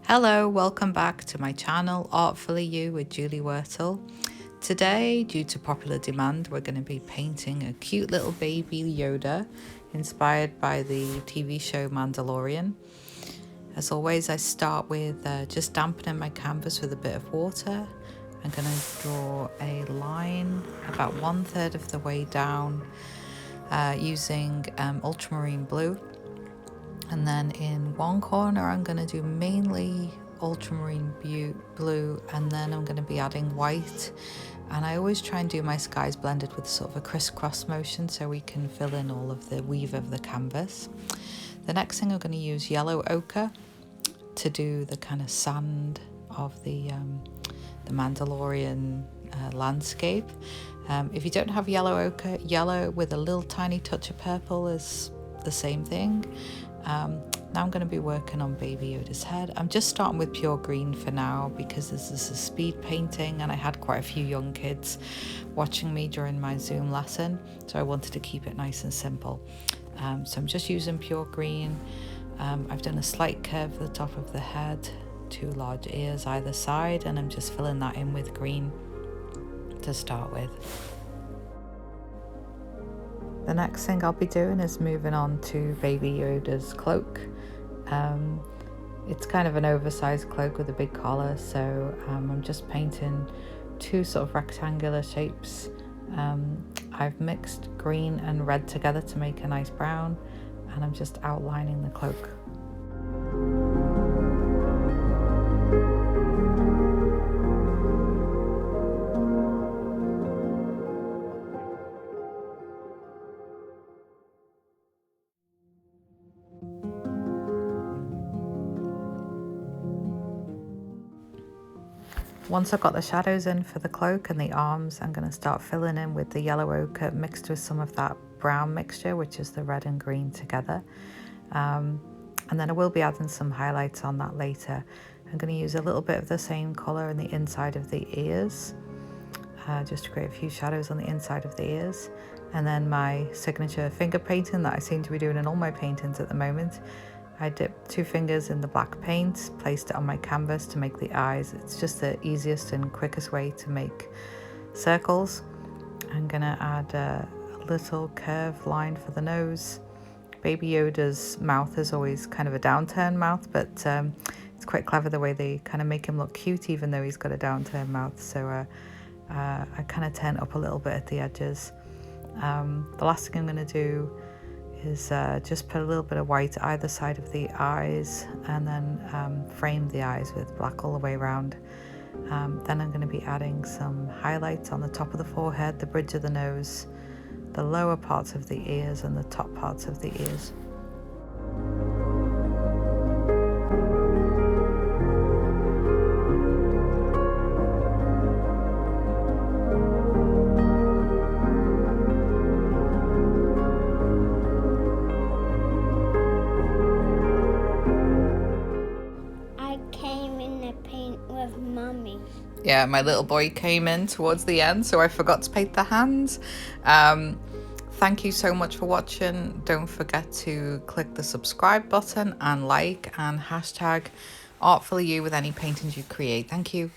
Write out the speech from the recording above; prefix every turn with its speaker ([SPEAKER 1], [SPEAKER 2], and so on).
[SPEAKER 1] Hello, welcome back to my channel, Artfully You with Julie Wurtele. Today, due to popular demand, we're going to be painting a cute little baby Yoda inspired by the TV show Mandalorian. As always, I start with just dampening my canvas with a bit of water. I'm going to draw a line about 1/3 of the way down using ultramarine blue. And then in one corner, I'm going to do mainly ultramarine blue, and then I'm going to be adding white. And I always try and do my skies blended with sort of a crisscross motion so we can fill in all of the weave of the canvas. The next thing, I'm going to use yellow ochre to do the kind of sand of the Mandalorian landscape. If you don't have yellow ochre, yellow with a little tiny touch of purple is the same thing. Now I'm going to be working on Baby Yoda's head. I'm just starting with pure green for now because this is a speed painting and I had quite a few young kids watching me during my Zoom lesson, so I wanted to keep it nice and simple. So I'm just using pure green. I've done a slight curve at the top of the head, 2 large ears either side, and I'm just filling that in with green to start with. The next thing I'll be doing is moving on to Baby Yoda's cloak. It's kind of an oversized cloak with a big collar, so I'm just painting 2 sort of rectangular shapes. I've mixed green and red together to make a nice brown, and I'm just outlining the cloak. Once I've got the shadows in for the cloak and the arms, I'm going to start filling in with the yellow ochre mixed with some of that brown mixture, which is the red and green together. And then I will be adding some highlights on that later. I'm going to use a little bit of the same colour in the inside of the ears, just to create a few shadows on the inside of the ears. And then my signature finger painting that I seem to be doing in all my paintings at the moment. I dipped 2 fingers in the black paint, placed it on my canvas to make the eyes. It's just the easiest and quickest way to make circles. I'm gonna add a little curved line for the nose. Baby Yoda's mouth is always kind of a downturned mouth, but it's quite clever the way they kind of make him look cute even though he's got a downturned mouth. So I kind of turn up a little bit at the edges. The last thing I'm gonna do is just put a little bit of white either side of the eyes, and then frame the eyes with black all the way around. Then I'm going to be adding some highlights on the top of the forehead, the bridge of the nose, the lower parts of the ears, and the top parts of the ears. Yeah, my little boy came in towards the end, so I forgot to paint the hands. Thank you so much for watching. Don't forget to click the subscribe button and like and hashtag Artfully You with any paintings you create. Thank you.